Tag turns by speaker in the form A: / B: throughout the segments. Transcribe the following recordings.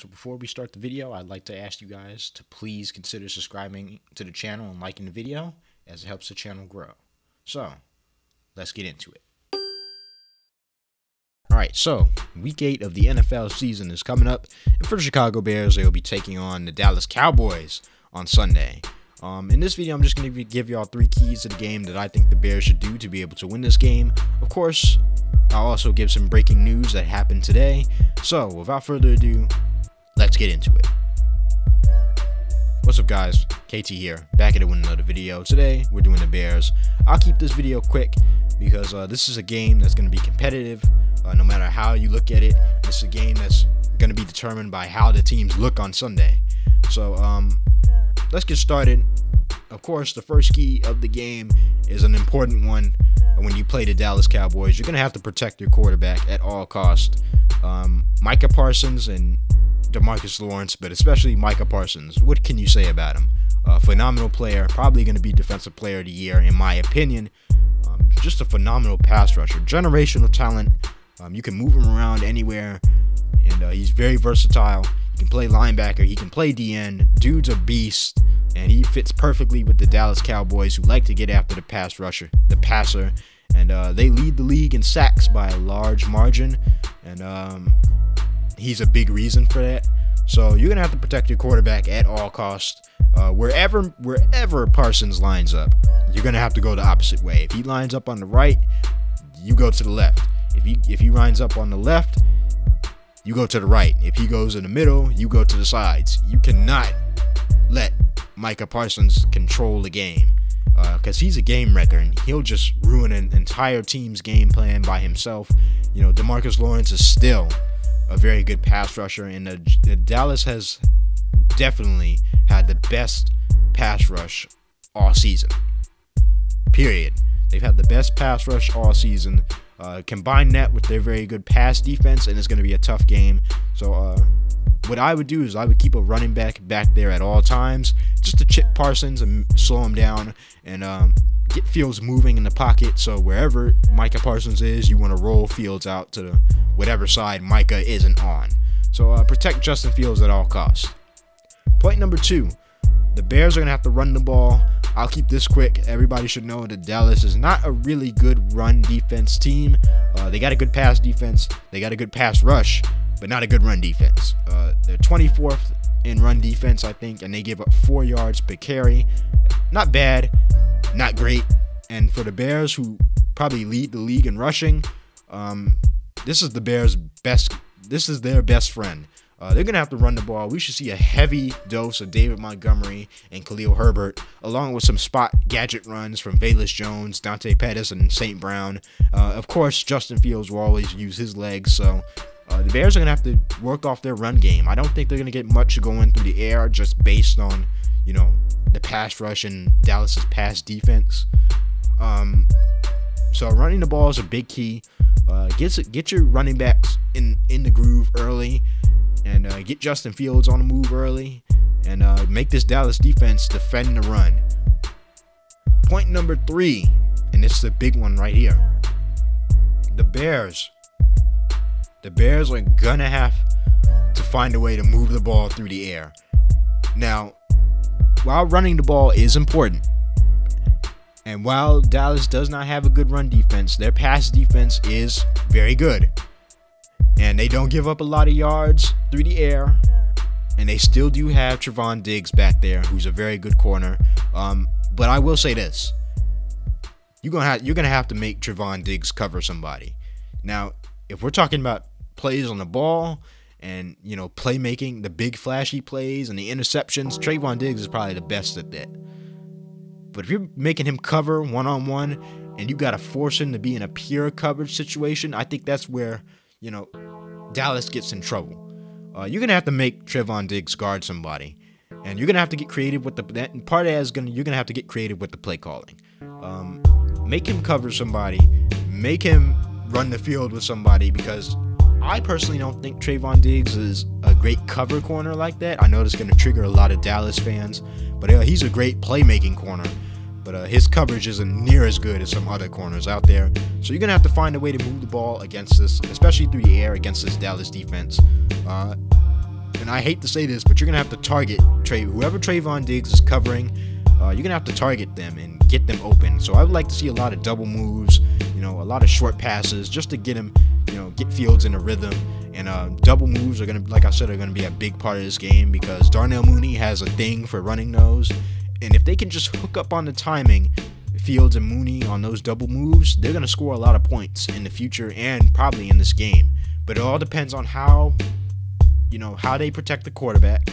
A: So before we start the video, I'd like to ask you guys to please consider subscribing to the channel and liking the video, as it helps the channel grow. So, let's get into it. Alright, so week 8 of the NFL season is coming up, and for the Chicago Bears, they will be taking on the Dallas Cowboys on Sunday. In this video, I'm just going to give y'all 3 keys to the game that I think the Bears should do to be able to win this game. Of course, I'll also give some breaking news that happened today. So, without further ado, let's get into it. What's up, guys? KT here, back at it with another video. Today, we're doing the Bears. I'll keep this video quick because this is a game that's going to be competitive. No matter how you look at it, this is a game that's going to be determined by how the teams look on Sunday. So, let's get started. Of course, the first key of the game is an important one. When you play the Dallas Cowboys, you're going to have to protect your quarterback at all costs. Micah Parsons and DeMarcus Lawrence, but especially Micah Parsons. What can you say about him? Phenomenal player, probably going to be Defensive Player of the Year, in my opinion. Just a phenomenal pass rusher, generational talent. You can move him around anywhere, and he's very versatile. He can play linebacker, he can play DN. Dude's a beast, and he fits perfectly with the Dallas Cowboys, who like to get after the passer, and they lead the league in sacks by a large margin, and he's a big reason for that. So you're gonna have to protect your quarterback at all costs. Wherever Parsons lines up, you're gonna have to go the opposite way. If he lines up on the right, you go to the left. If he lines up on the left, you go to the right. If he goes in the middle, you go to the sides. You cannot let Micah Parsons control the game, because he's a game wrecker, and he'll just ruin an entire team's game plan by himself. You know, DeMarcus Lawrence is still a very good pass rusher, and the Dallas has definitely had the best pass rush all season. Period. They've had the best pass rush all season. Combine that with their very good pass defense, and it's going to be a tough game. So what I would do is I would keep a running back there at all times, just to chip Parsons and slow him down, and get Fields moving in the pocket. So wherever Micah Parsons is, you want to roll Fields out to whatever side Micah isn't on. So protect Justin Fields at all costs. Point number 2, the Bears are going to have to run the ball. I'll keep this quick. Everybody should know that Dallas is not a really good run defense team. They got a good pass defense. They got a good pass rush, but not a good run defense. They're 24th in run defense, I think, and they give up 4 yards per carry. Not bad, not great. And for the Bears, who probably lead the league in rushing, this is the Bears' best. This is their best friend. They're going to have to run the ball. We should see a heavy dose of David Montgomery and Khalil Herbert, along with some spot gadget runs from Velus Jones, Dante Pettis, and St. Brown. Of course, Justin Fields will always use his legs, so the Bears are going to have to work off their run game. I don't think they're going to get much going through the air just based on, you know, the pass rush and Dallas's pass defense. So running the ball is a big key. Get your running backs in the groove early, and get Justin Fields on the move early, and make this Dallas defense defend the run. Point number 3, and this is a big one right here. The Bears are gonna have to find a way to move the ball through the air. Now, while running the ball is important, and while Dallas does not have a good run defense, their pass defense is very good. And they don't give up a lot of yards through the air. And they still do have Trevon Diggs back there, who's a very good corner. But I will say this. You're gonna have to make Trevon Diggs cover somebody. Now, if we're talking about plays on the ball and, you know, playmaking, the big flashy plays and the interceptions, Trevon Diggs is probably the best at that. But if you're making him cover one-on-one and you got to force him to be in a pure coverage situation, I think that's where, you know, Dallas gets in trouble. You're going to have to make Trevon Diggs guard somebody. And you're going to have to get creative with you're going to have to get creative with the play calling. Make him cover somebody. Make him run the field with somebody, because I personally don't think Trevon Diggs is a great cover corner like that. I know it's going to trigger a lot of Dallas fans, but he's a great playmaking corner. But his coverage isn't near as good as some other corners out there. So you're going to have to find a way to move the ball against this, especially through the air against this Dallas defense. and I hate to say this, but you're going to have to target whoever Trayvon Diggs is covering. You're going to have to target them and get them open. So I would like to see a lot of double moves, a lot of short passes just to get him, get Fields in a rhythm. And double moves are going to, like I said, are going to be a big part of this game because Darnell Mooney has a thing for running those. And if they can just hook up on the timing, Fields and Mooney on those double moves, they're going to score a lot of points in the future and probably in this game. But it all depends on how they protect the quarterback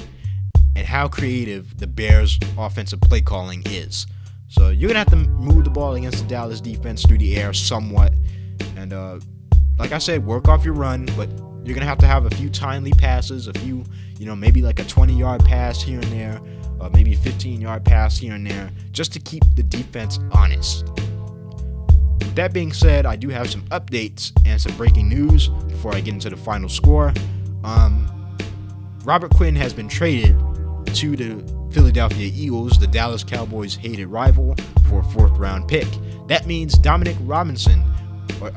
A: and how creative the Bears' offensive play calling is. So you're going to have to move the ball against the Dallas defense through the air somewhat. And like I said, work off your run, but you're going to have a few timely passes, a few, maybe like a 20-yard pass here and there, maybe a 15-yard pass here and there, just to keep the defense honest. With that being said, I do have some updates and some breaking news before I get into the final score. Robert Quinn has been traded to the Philadelphia Eagles, the Dallas Cowboys' hated rival, for a 4th-round pick. That means Dominique Robinson will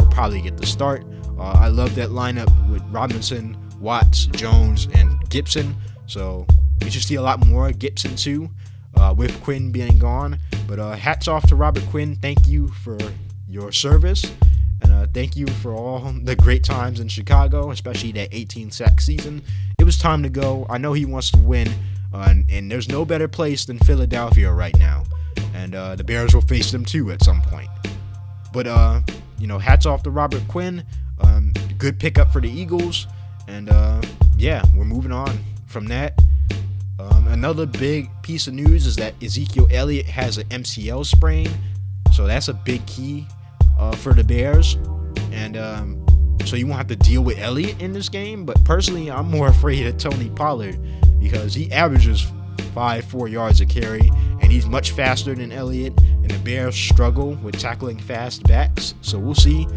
A: probably get the start. I love that lineup with Robinson, Watts, Jones, and Gibson. So we should see a lot more Gibson too, with Quinn being gone. But hats off to Robert Quinn. Thank you for your service. And thank you for all the great times in Chicago, especially that 18-sack season. It was time to go. I know he wants to win, and there's no better place than Philadelphia right now. And the Bears will face them too at some point. But, hats off to Robert Quinn. Good pickup for the Eagles. And, yeah, we're moving on from that. Another big piece of news is that Ezekiel Elliott has an MCL sprain. So that's a big key for the Bears. And so you won't have to deal with Elliott in this game. But personally, I'm more afraid of Tony Pollard because he averages 4 yards a carry, and he's much faster than Elliott, and the Bears struggle with tackling fast backs. So we'll see.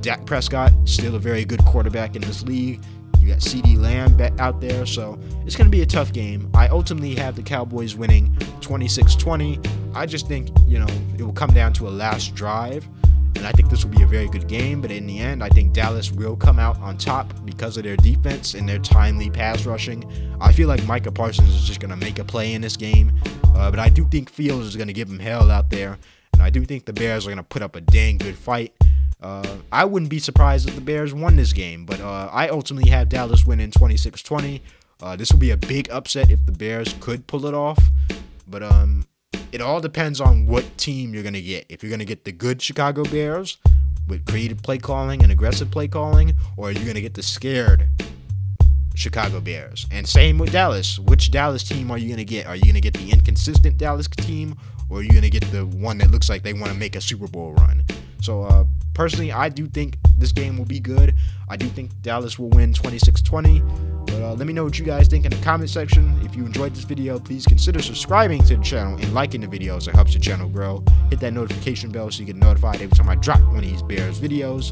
A: Dak Prescott, still a very good quarterback in this league. You got CeeDee Lamb out there, so it's going to be a tough game. I ultimately have the Cowboys winning 26-20. I just think, it will come down to a last drive, and I think this will be a very good game. But in the end, I think Dallas will come out on top because of their defense and their timely pass rushing. I feel like Micah Parsons is just going to make a play in this game, but I do think Fields is going to give him hell out there, and I do think the Bears are going to put up a dang good fight. I wouldn't be surprised if the Bears won this game, but I ultimately have Dallas winning 26-20. This will be a big upset if the Bears could pull it off, but it all depends on what team you're going to get. If you're going to get the good Chicago Bears with creative play calling and aggressive play calling, or are you going to get the scared Chicago Bears? And same with Dallas. Which Dallas team are you going to get? Are you going to get the inconsistent Dallas team, or are you going to get the one that looks like they want to make a Super Bowl run? So, personally, I do think this game will be good. I do think Dallas will win 26-20. But let me know what you guys think in the comment section. If you enjoyed this video, please consider subscribing to the channel and liking the videos. It helps the channel grow. Hit that notification bell so you get notified every time I drop one of these Bears videos.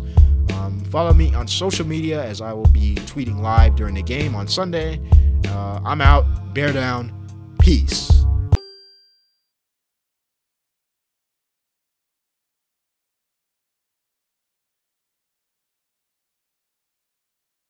A: Follow me on social media as I will be tweeting live during the game on Sunday. I'm out. Bear down. Peace.